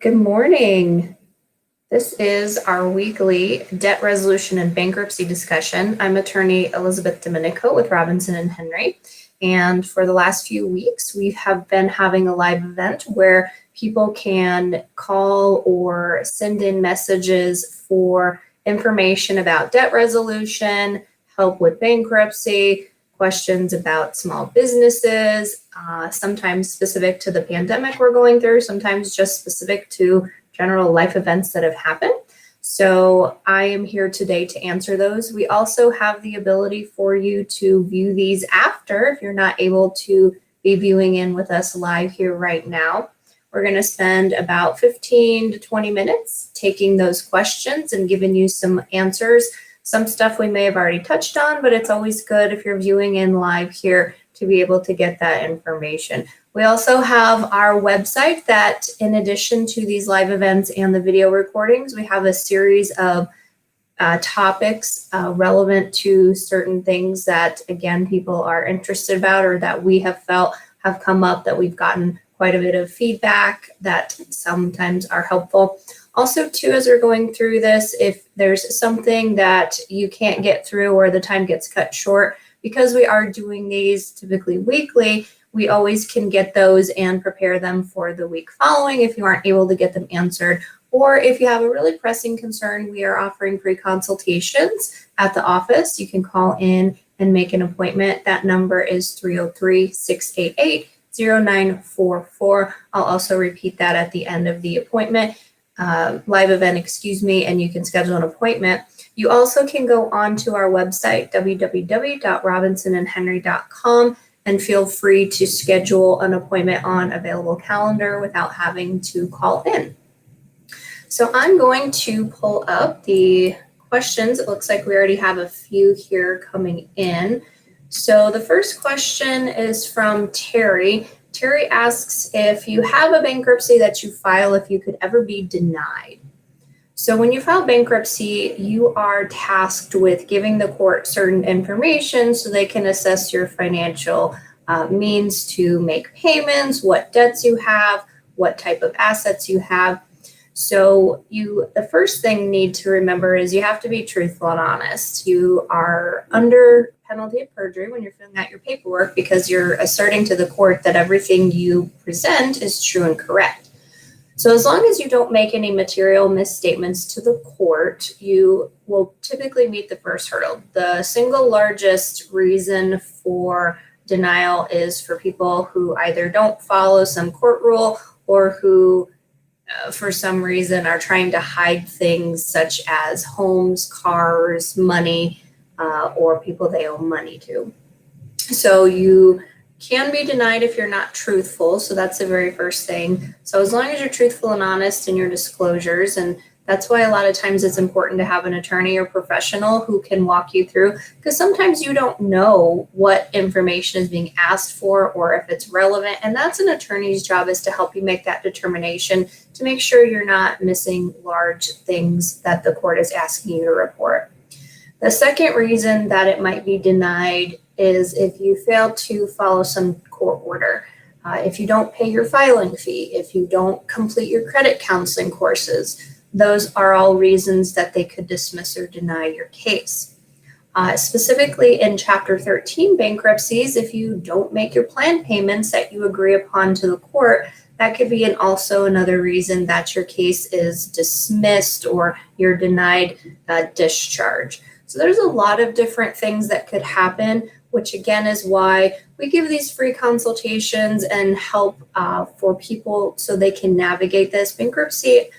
Good morning. This is our weekly debt resolution and bankruptcy discussion. I'm attorney Elizabeth Domenico with Robinson and Henry. And for the last few weeks, we have been having a live event where people can call or send in messages for information about debt resolution, help with bankruptcy, questions about small businesses, sometimes specific to the pandemic we're going through, sometimes just specific to general life events that have happened. So I am here today to answer those. We also have the ability for you to view these after if you're not able to be viewing in with us live here right now. We're going to spend about 15 to 20 minutes taking those questions and giving you some answers. Some stuff we may have already touched on, but it's always good if you're viewing in live here to be able to get that information. We also have our website that, in addition to these live events and the video recordings, we have a series of topics relevant to certain things that, again, people are interested about or that we have felt have come up that we've gotten quite a bit of feedback that sometimes are helpful. Also, too, as we're going through this, if there's something that you can't get through or the time gets cut short, because we are doing these typically weekly, we always can get those and prepare them for the week following if you aren't able to get them answered. Or if you have a really pressing concern, we are offering free consultations at the office. You can call in and make an appointment. That number is 303-688-0944. I'll also repeat that at the end of the appointment. Live event, and you can schedule an appointment. You also can go on to our website, www.robinsonandhenry.com, and feel free to schedule an appointment on available calendar without having to call in. So I'm going to pull up the questions. It looks like we already have a few here coming in. So the first question is from Terry. Terry asks if you have a bankruptcy that you file, if you could ever be denied. So when you file bankruptcy, you are tasked with giving the court certain information so they can assess your financial means to make payments, what debts you have, what type of assets you have. So the first thing you need to remember is you have to be truthful and honest. You are under penalty of perjury when you're filling out your paperwork because you're asserting to the court that everything you present is true and correct. So as long as you don't make any material misstatements to the court, you will typically meet the first hurdle. The single largest reason for denial is for people who either don't follow some court rule or who for some reason are trying to hide things such as homes, cars, money, or people they owe money to. So you can be denied if you're not truthful. So that's the very first thing. So as long as you're truthful and honest in your disclosures, and that's why a lot of times it's important to have an attorney or professional who can walk you through, because sometimes you don't know what information is being asked for or if it's relevant. And that's an attorney's job, is to help you make that determination to make sure you're not missing large things that the court is asking you to report. The second reason that it might be denied is if you fail to follow some court order. If you don't pay your filing fee, if you don't complete your credit counseling courses, those are all reasons that they could dismiss or deny your case. Specifically in Chapter 13 bankruptcies, if you don't make your plan payments that you agree upon to the court, that could be also another reason that your case is dismissed or you're denied discharge. So there's a lot of different things that could happen, which again is why we give these free consultations and help for people so they can navigate this. Bankruptcy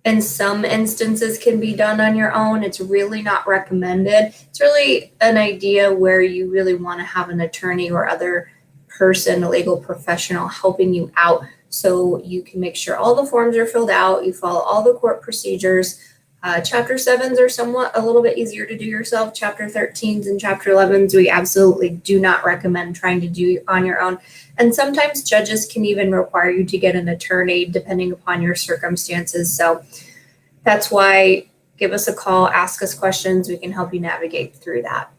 in some instances can be done on your own. It's really not recommended. It's really an idea where you really want to have an attorney or other person, a legal professional, helping you out so you can make sure all the forms are filled out, you follow all the court procedures. Chapter 7s are somewhat a little bit easier to do yourself. Chapter 13s and Chapter 11s, we absolutely do not recommend trying to do on your own. And sometimes judges can even require you to get an attorney depending upon your circumstances. So that's why give us a call, ask us questions. We can help you navigate through that.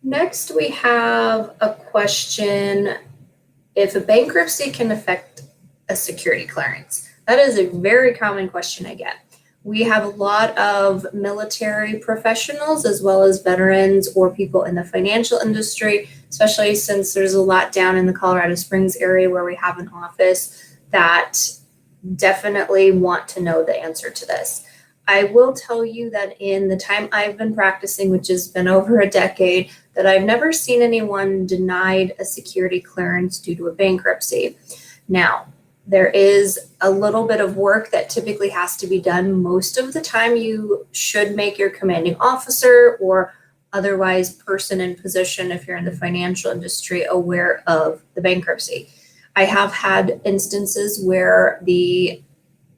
Next, we have a question if a bankruptcy can affect a security clearance. That is a very common question I get. We have a lot of military professionals as well as veterans or people in the financial industry, especially since there's a lot down in the Colorado Springs area where we have an office, that definitely want to know the answer to this. I will tell you that in the time I've been practicing, which has been over a decade, that I've never seen anyone denied a security clearance due to a bankruptcy. Now, there is a little bit of work that typically has to be done. Most of the time, you should make your commanding officer or otherwise person in position, if you're in the financial industry, aware of the bankruptcy. I have had instances where the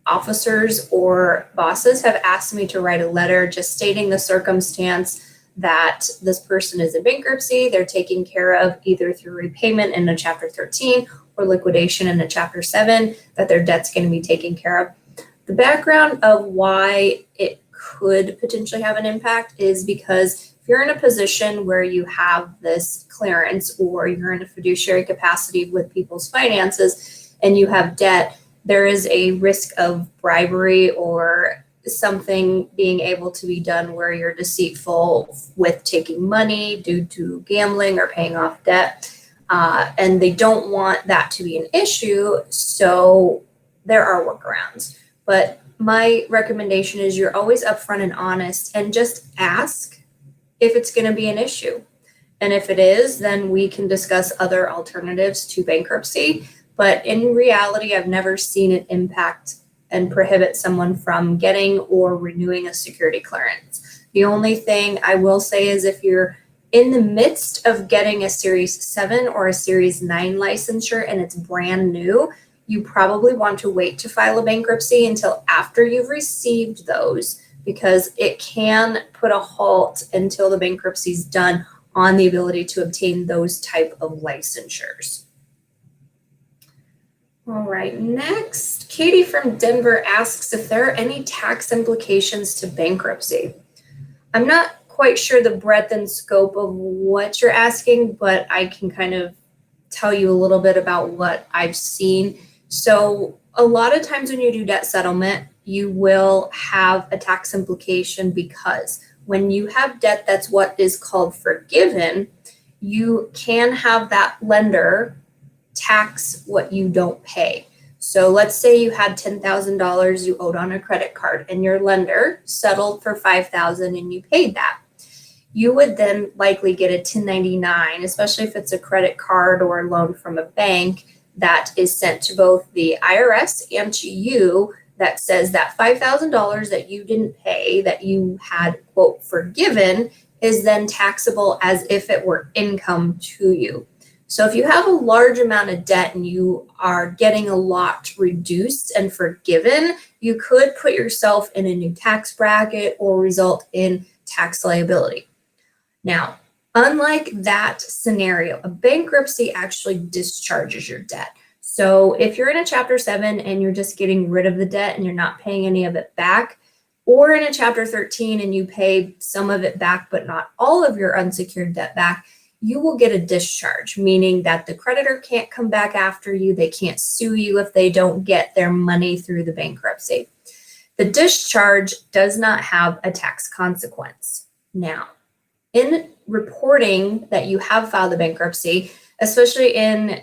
officers or bosses have asked me to write a letter just stating the circumstance that this person is in bankruptcy, they're taken care of either through repayment in a Chapter 13 or liquidation in a Chapter 7, that their debt's going to be taken care of. The background of why it could potentially have an impact is because if you're in a position where you have this clearance or you're in a fiduciary capacity with people's finances and you have debt, there is a risk of bribery or something being able to be done where you're deceitful with taking money due to gambling or paying off debt. And they don't want that to be an issue, so there are workarounds. But my recommendation is you're always upfront and honest and just ask if it's going to be an issue. And if it is, then we can discuss other alternatives to bankruptcy. But in reality, I've never seen it impact and prohibit someone from getting or renewing a security clearance. The only thing I will say is if you're in the midst of getting a Series 7 or a Series 9 licensure and it's brand new, you probably want to wait to file a bankruptcy until after you've received those, because it can put a halt until the bankruptcy is done on the ability to obtain those type of licensures. All right, next, Katie from Denver asks if there are any tax implications to bankruptcy. I'm not quite sure the breadth and scope of what you're asking, but I can kind of tell you a little bit about what I've seen. So a lot of times when you do debt settlement, you will have a tax implication because when you have debt that's what is called forgiven, you can have that lender tax what you don't pay. So let's say you had $10,000 you owed on a credit card and your lender settled for $5,000 and you paid that. You would then likely get a 1099, especially if it's a credit card or a loan from a bank that is sent to both the IRS and to you, that says that $5,000 that you didn't pay, that you had, quote, forgiven, is then taxable as if it were income to you. So if you have a large amount of debt and you are getting a lot reduced and forgiven, you could put yourself in a new tax bracket or result in tax liability. Now, unlike that scenario, a bankruptcy actually discharges your debt. So if you're in a Chapter 7 and you're just getting rid of the debt and you're not paying any of it back, or in a Chapter 13 and you pay some of it back but not all of your unsecured debt back, you will get a discharge, meaning that the creditor can't come back after you. They can't sue you if they don't get their money through the bankruptcy. The discharge does not have a tax consequence. Now, in reporting that you have filed a bankruptcy, especially in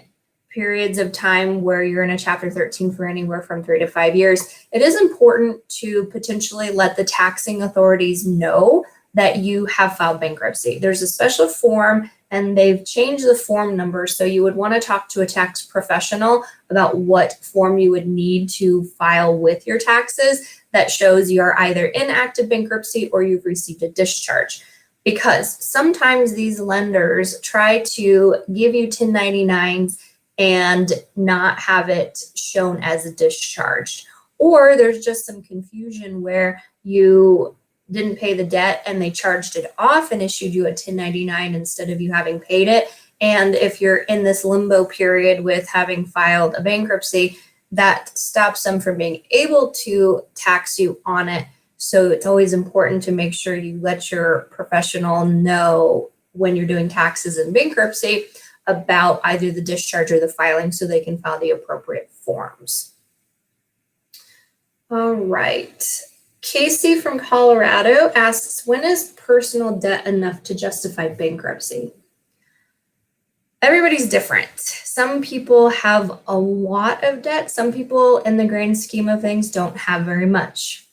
periods of time where you're in a Chapter 13 for anywhere from 3 to 5 years, it is important to potentially let the taxing authorities know that you have filed bankruptcy. There's a special form and they've changed the form number. So you would want to talk to a tax professional about what form you would need to file with your taxes that shows you're either in active bankruptcy or you've received a discharge. Because sometimes these lenders try to give you 1099s and not have it shown as a discharge. Or there's just some confusion where you didn't pay the debt and they charged it off and issued you a 1099 instead of you having paid it. And if you're in this limbo period with having filed a bankruptcy, that stops them from being able to tax you on it. So it's always important to make sure you let your professional know when you're doing taxes in bankruptcy about either the discharge or the filing so they can file the appropriate forms. All right. Casey from Colorado asks, when is personal debt enough to justify bankruptcy? Everybody's different. Some people have a lot of debt. Some people, in the grand scheme of things, don't have very much.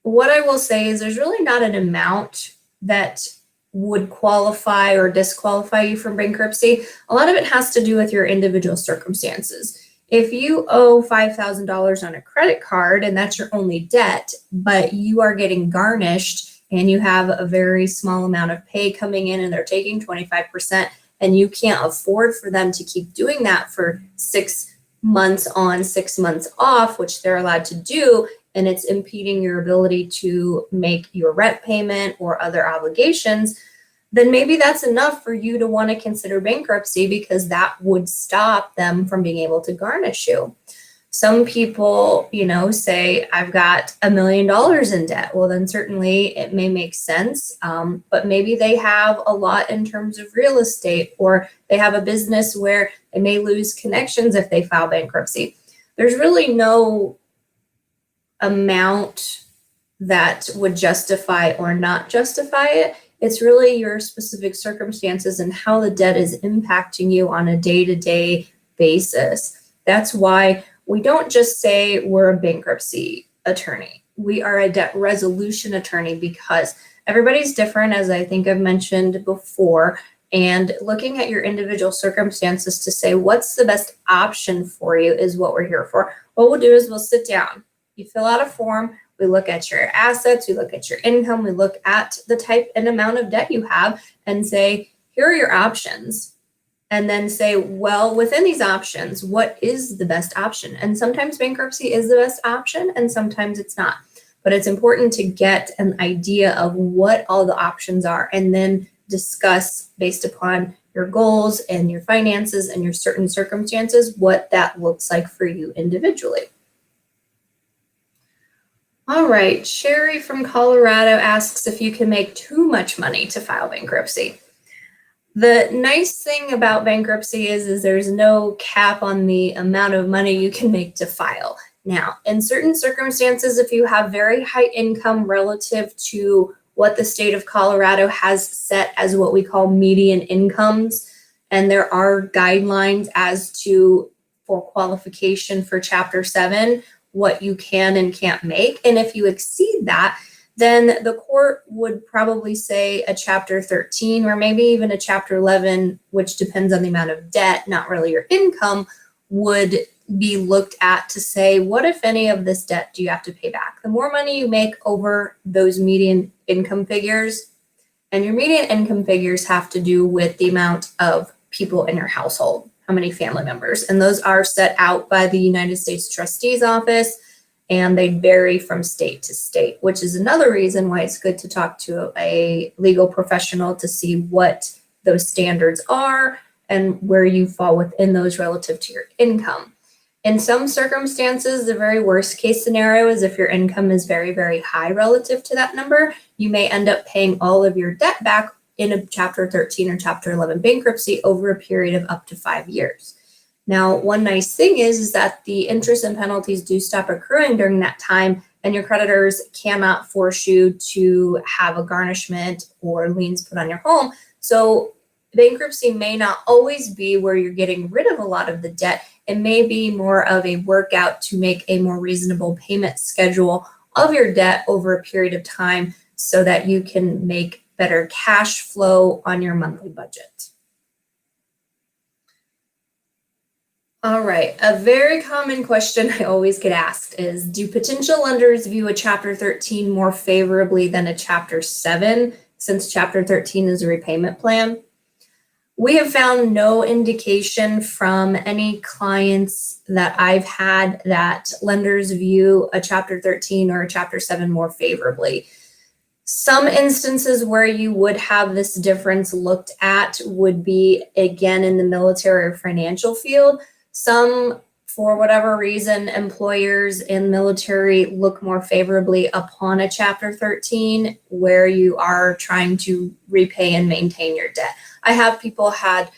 What I will say is there's really not an amount that would qualify or disqualify you from bankruptcy. A lot of it has to do with your individual circumstances. If you owe $5,000 on a credit card and that's your only debt, but you are getting garnished and you have a very small amount of pay coming in and they're taking 25%, and you can't afford for them to keep doing that for 6 months on, 6 months off, which they're allowed to do, and it's impeding your ability to make your rent payment or other obligations, then maybe that's enough for you to want to consider bankruptcy, because that would stop them from being able to garnish you. Some people, say, I've got $1 million in debt. Well, then certainly it may make sense, but maybe they have a lot in terms of real estate, or they have a business where they may lose connections if they file bankruptcy. There's really no amount that would justify or not justify it. It's really your specific circumstances and how the debt is impacting you on a day-to-day basis. That's why we don't just say we're a bankruptcy attorney. We are a debt resolution attorney, because everybody's different, as I think I've mentioned before, and looking at your individual circumstances to say what's the best option for you is what we're here for. What we'll do is we'll sit down. You fill out a form. We look at your assets, we look at your income, we look at the type and amount of debt you have and say, here are your options. And then say, well, within these options, what is the best option? And sometimes bankruptcy is the best option and sometimes it's not. But it's important to get an idea of what all the options are and then discuss, based upon your goals and your finances and your certain circumstances, what that looks like for you individually. All right, Sherry from Colorado asks if you can make too much money to file bankruptcy. The nice thing about bankruptcy is there's no cap on the amount of money you can make to file. Now, in certain circumstances, if you have very high income relative to what the state of Colorado has set as what we call median incomes, and there are guidelines as to, for qualification for Chapter 7, what you can and can't make. And if you exceed that, then the court would probably say a Chapter 13 or maybe even a Chapter 11, which depends on the amount of debt, not really your income, would be looked at to say, what, if any, of this debt do you have to pay back? The more money you make over those median income figures, and your median income figures have to do with the amount of people in your household, how many family members, and those are set out by the United States Trustee's Office, and they vary from state to state, which is another reason why it's good to talk to a legal professional to see what those standards are and where you fall within those relative to your income. In some circumstances, the very worst case scenario is if your income is very, very high relative to that number, you may end up paying all of your debt back in a Chapter 13 or Chapter 11 bankruptcy over a period of up to 5 years. Now, one nice thing is that the interest and penalties do stop accruing during that time, and your creditors cannot force you to have a garnishment or liens put on your home. So bankruptcy may not always be where you're getting rid of a lot of the debt. It may be more of a workout to make a more reasonable payment schedule of your debt over a period of time so that you can make better cash flow on your monthly budget. All right, a very common question I always get asked is, do potential lenders view a Chapter 13 more favorably than a Chapter 7, since Chapter 13 is a repayment plan? We have found no indication from any clients that I've had that lenders view a Chapter 13 or a Chapter 7 more favorably. Some instances where you would have this difference looked at would be, again, in the military or financial field. Some, for whatever reason, employers in military look more favorably upon a Chapter 13 where you are trying to repay and maintain your debt. I have people had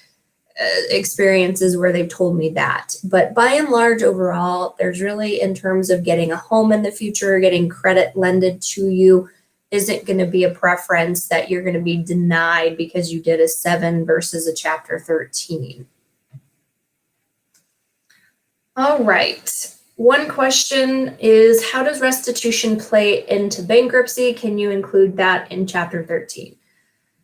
experiences where they've told me that. But by and large, overall, there's really, in terms of getting a home in the future, getting credit lended to you, isn't going to be a preference that you're going to be denied because you did a 7 versus a Chapter 13. All right. One question is, how does restitution play into bankruptcy? Can you include that in Chapter 13?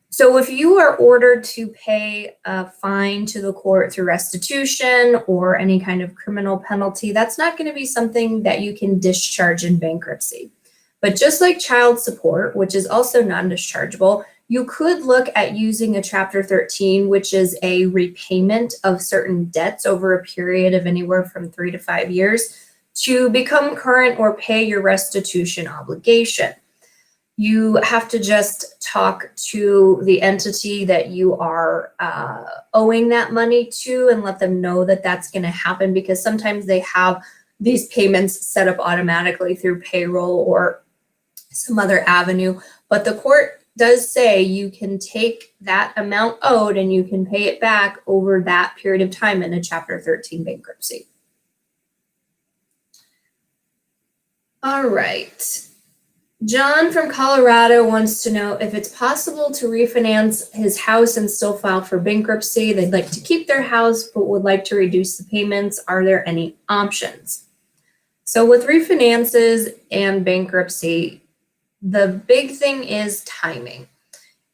So if you are ordered to pay a fine to the court through restitution or any kind of criminal penalty, that's not going to be something that you can discharge in bankruptcy. But just like child support, which is also non-dischargeable, you could look at using a Chapter 13, which is a repayment of certain debts over a period of anywhere from 3 to 5 years, to become current or pay your restitution obligation. You have to just talk to the entity that you are owing that money to and let them know that that's going to happen, because sometimes they have these payments set up automatically through payroll or some other avenue. But the court does say you can take that amount owed and you can pay it back over that period of time in a Chapter 13 bankruptcy. All right. John from Colorado wants to know if it's possible to refinance his house and still file for bankruptcy. They'd like to keep their house but would like to reduce the payments. Are there any options? So with refinances and bankruptcy, the big thing is timing.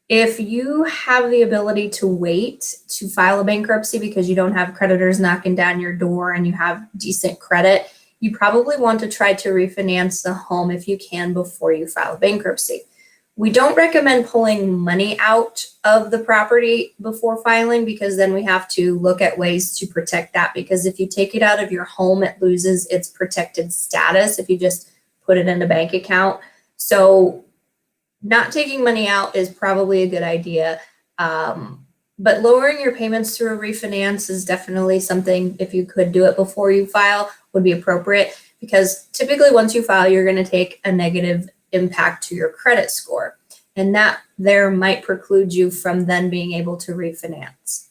If you have the ability to wait to file a bankruptcy because you don't have creditors knocking down your door and you have decent credit, you probably want to try to refinance the home if you can before you file bankruptcy. We don't recommend pulling money out of the property before filing, because then we have to look at ways to protect that, because if you take it out of your home, it loses its protected status if you just put it in a bank account. So not taking money out is probably a good idea. But lowering your payments through a refinance is definitely something, if you could do it before you file, would be appropriate, because typically once you file, you're going to take a negative impact to your credit score, and that there might preclude you from then being able to refinance.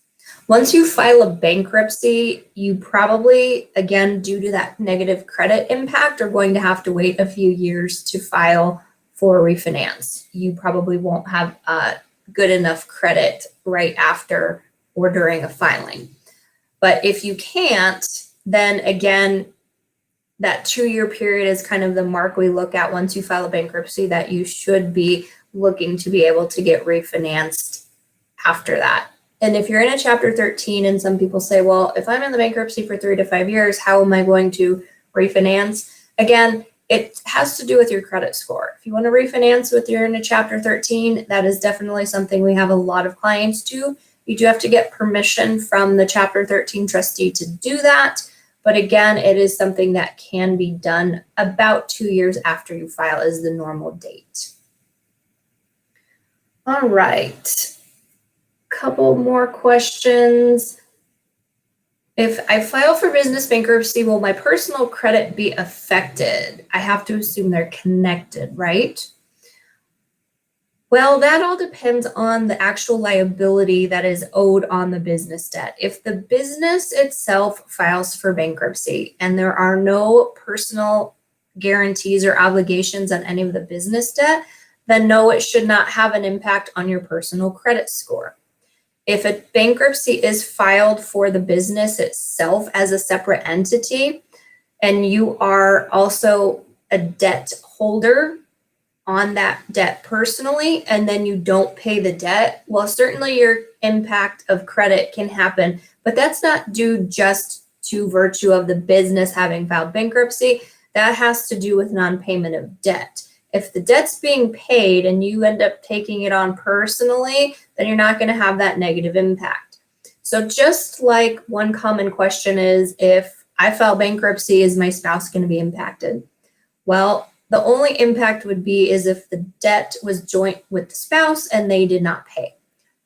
Once you file a bankruptcy, you probably, again, due to that negative credit impact, are going to have to wait a few years to file for a refinance. You probably won't have good enough credit right after or during a filing. But if you can't, then again, that 2-year period is kind of the mark we look at once you file a bankruptcy, that you should be looking to be able to get refinanced after that. And if you're in a Chapter 13, and some people say, well, if I'm in the bankruptcy for 3 to 5 years, how am I going to refinance? Again, it has to do with your credit score. If you want to refinance with you're in a Chapter 13, that is definitely something we have a lot of clients do. You do have to get permission from the Chapter 13 trustee to do that. But again, it is something that can be done about 2 years after you file is the normal date. All right. Couple more questions. If I file for business bankruptcy, will my personal credit be affected? I have to assume they're connected, right? Well, that all depends on the actual liability that is owed on the business debt. If the business itself files for bankruptcy and there are no personal guarantees or obligations on any of the business debt, then no, it should not have an impact on your personal credit score. If a bankruptcy is filed for the business itself as a separate entity, and you are also a debt holder on that debt personally, and then you don't pay the debt, well, certainly your impact of credit can happen, but that's not due just to virtue of the business having filed bankruptcy. That has to do with non-payment of debt. If the debt's being paid and you end up taking it on personally, then you're not going to have that negative impact. So just like one common question is, if I file bankruptcy, is my spouse going to be impacted? Well, the only impact would be is if the debt was joint with the spouse and they did not pay.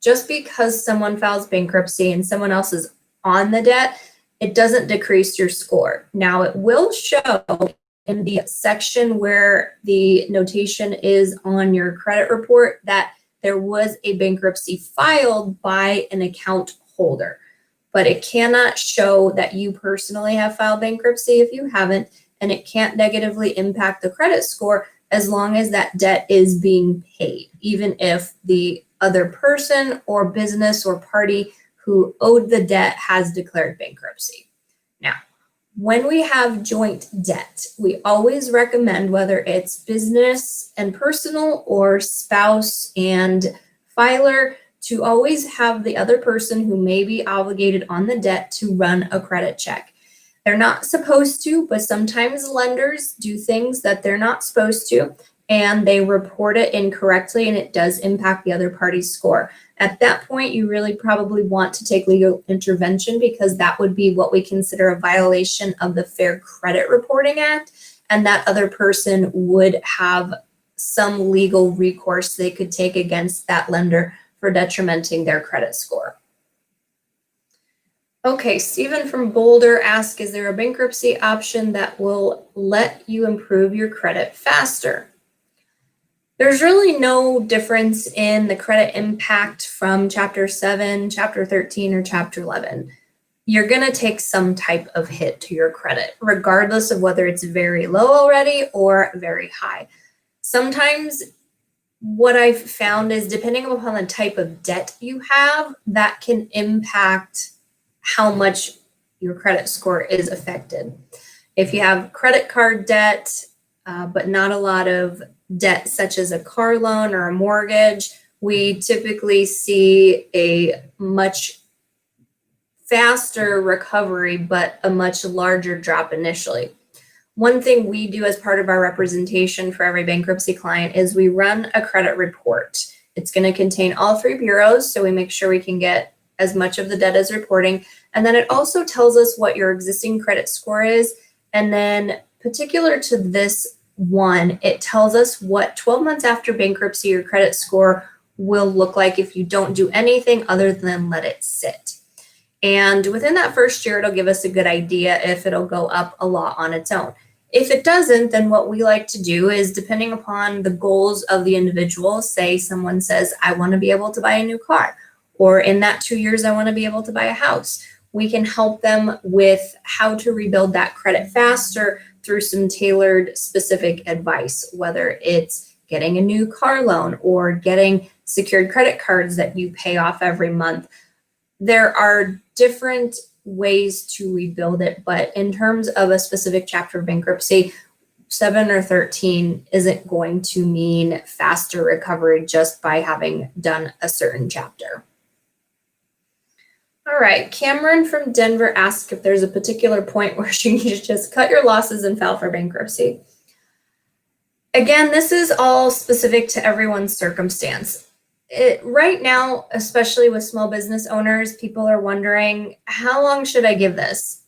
Just because someone files bankruptcy and someone else is on the debt, it doesn't decrease your score. Now, it will show in the section where the notation is on your credit report that there was a bankruptcy filed by an account holder. but it cannot show that you personally have filed bankruptcy if you haven't, and it can't negatively impact the credit score as long as that debt is being paid, even if the other person or business or party who owed the debt has declared bankruptcy. Now, when we have joint debt, we always recommend, whether it's business and personal or spouse and filer, to always have the other person who may be obligated on the debt to run a credit check. They're not supposed to, but sometimes lenders do things that they're not supposed to, and they report it incorrectly, and it does impact the other party's score. At that point, you really probably want to take legal intervention, because that would be what we consider a violation of the Fair Credit Reporting Act, and that other person would have some legal recourse they could take against that lender for detrimenting their credit score. Okay, Stephen from Boulder asked, is there a bankruptcy option that will let you improve your credit faster? There's really no difference in the credit impact from Chapter 7, Chapter 13, or Chapter 11. You're going to take some type of hit to your credit, regardless of whether it's very low already or very high. Sometimes what I've found is, depending upon the type of debt you have, that can impact how much your credit score is affected. If you have credit card debt, but not a lot of debt such as a car loan or a mortgage, we typically see a much faster recovery, but a much larger drop initially. One thing we do as part of our representation for every bankruptcy client is we run a credit report. It's going to contain all three bureaus, so we make sure we can get as much of the debt as reporting. And then it also tells us what your existing credit score is. And then particular to this one, it tells us what 12 months after bankruptcy your credit score will look like if you don't do anything other than let it sit. And within that first year, it'll give us a good idea if it'll go up a lot on its own. If it doesn't, then what we like to do is, depending upon the goals of the individual, say someone says, I want to be able to buy a new car, or in that 2 years, I want to be able to buy a house. We can help them with how to rebuild that credit faster through some tailored specific advice, whether it's getting a new car loan or getting secured credit cards that you pay off every month. There are different ways to rebuild it, but in terms of a specific chapter of bankruptcy, 7 or 13 isn't going to mean faster recovery just by having done a certain chapter. All right, Cameron from Denver asked if there's a particular point where you need to just cut your losses and file for bankruptcy. Again, this is all specific to everyone's circumstance. Right now, especially with small business owners, people are wondering, how long should I give this?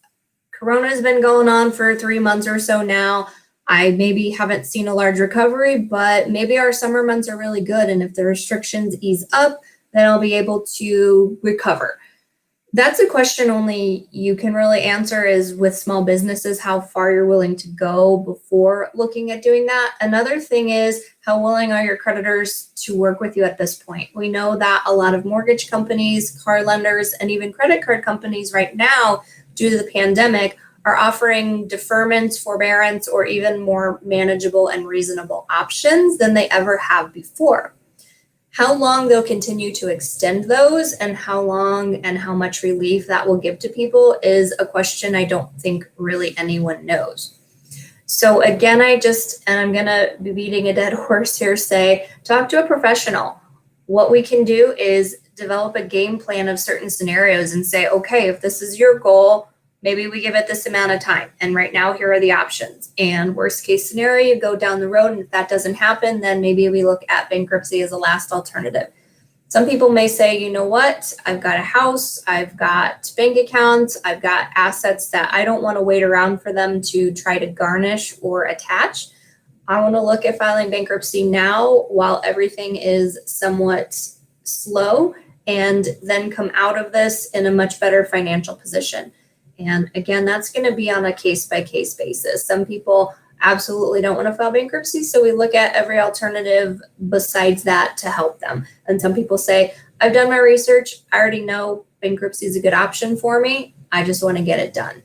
Corona has been going on for 3 months or so now. I maybe haven't seen a large recovery, but maybe our summer months are really good. And if the restrictions ease up, then I'll be able to recover. That's a question only you can really answer, is with small businesses, how far you're willing to go before looking at doing that. Another thing is, how willing are your creditors to work with you at this point? We know that a lot of mortgage companies, car lenders, and even credit card companies right now, due to the pandemic, are offering deferments, forbearance, or even more manageable and reasonable options than they ever have before. How long they'll continue to extend those and how long and how much relief that will give to people is a question I don't think really anyone knows. So again, I'm going to be beating a dead horse here, say, talk to a professional. What we can do is develop a game plan of certain scenarios and say, okay, if this is your goal, maybe we give it this amount of time. And right now, here are the options. And worst case scenario, you go down the road. And if that doesn't happen, then maybe we look at bankruptcy as a last alternative. Some people may say, you know what, I've got a house, I've got bank accounts, I've got assets that I don't want to wait around for them to try to garnish or attach. I want to look at filing bankruptcy now while everything is somewhat slow, and then come out of this in a much better financial position. And again, that's going to be on a case-by-case basis. Some people absolutely don't want to file bankruptcy, so we look at every alternative besides that to help them. And some people say, I've done my research, I already know bankruptcy is a good option for me. I just want to get it done.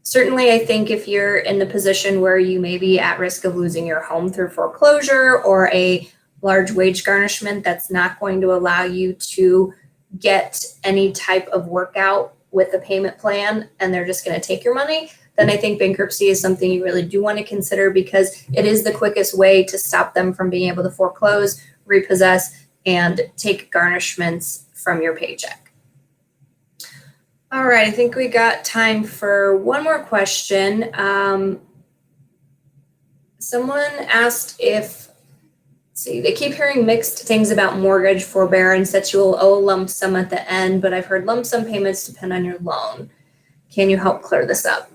Certainly, I think if you're in the position where you may be at risk of losing your home through foreclosure or a large wage garnishment that's not going to allow you to get any type of workout with a payment plan and they're just going to take your money, then I think bankruptcy is something you really do want to consider because it is the quickest way to stop them from being able to foreclose, repossess, and take garnishments from your paycheck. All right, I think we got time for one more question. Someone asked if, they keep hearing mixed things about mortgage forbearance, that you will owe a lump sum at the end, but I've heard lump sum payments depend on your loan. Can you help clear this up?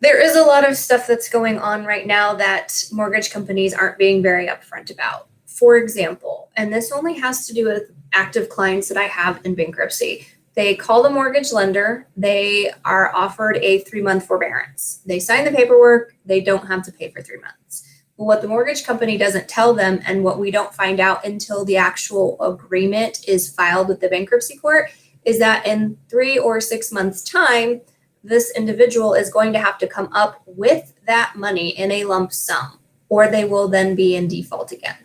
There is a lot of stuff that's going on right now that mortgage companies aren't being very upfront about. For example, and this only has to do with active clients that I have in bankruptcy. They call the mortgage lender, they are offered a 3-month forbearance. They sign the paperwork, they don't have to pay for 3 months. But what the mortgage company doesn't tell them, and what we don't find out until the actual agreement is filed with the bankruptcy court, is that in 3 or 6 months' time, this individual is going to have to come up with that money in a lump sum, or they will then be in default again.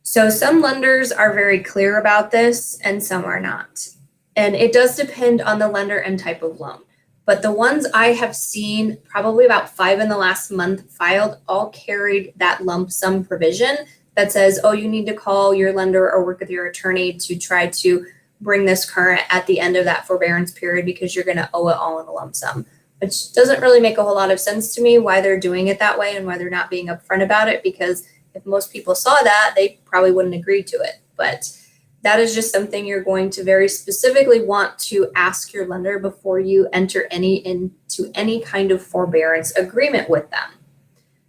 So some lenders are very clear about this and some are not. And it does depend on the lender and type of loan. But the ones I have seen, probably about 5 in the last month filed, all carried that lump sum provision that says, oh, you need to call your lender or work with your attorney to try to bring this current at the end of that forbearance period because you're going to owe it all in a lump sum, which doesn't really make a whole lot of sense to me why they're doing it that way and why they're not being upfront about it, because if most people saw that, they probably wouldn't agree to it. But that is just something you're going to very specifically want to ask your lender before you enter into any kind of forbearance agreement with them.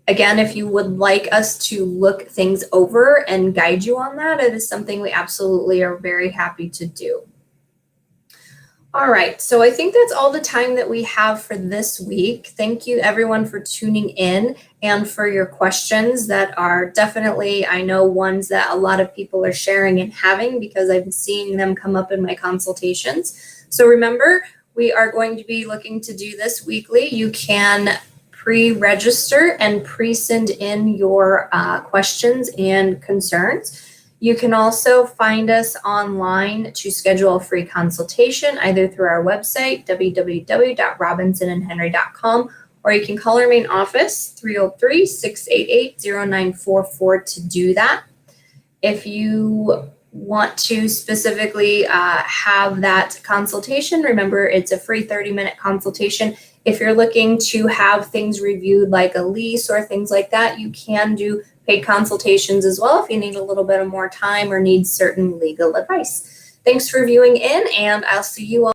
Again, if you would like us to look things over and guide you on that, it is something we absolutely are very happy to do. All right, so I think that's all the time that we have for this week. Thank you everyone for tuning in and for your questions that are definitely, I know, ones that a lot of people are sharing and having because I'm seeing them come up in my consultations. So remember, we are going to be looking to do this weekly. You can pre-register and pre-send in your questions and concerns. You can also find us online to schedule a free consultation, either through our website, www.robinsonandhenry.com, or you can call our main office, 303-688-0944 to do that. If you want to specifically have that consultation, remember it's a free 30-minute consultation. If you're looking to have things reviewed like a lease or things like that, you can do paid consultations as well if you need a little bit of more time or need certain legal advice. Thanks for viewing in, and I'll see you all.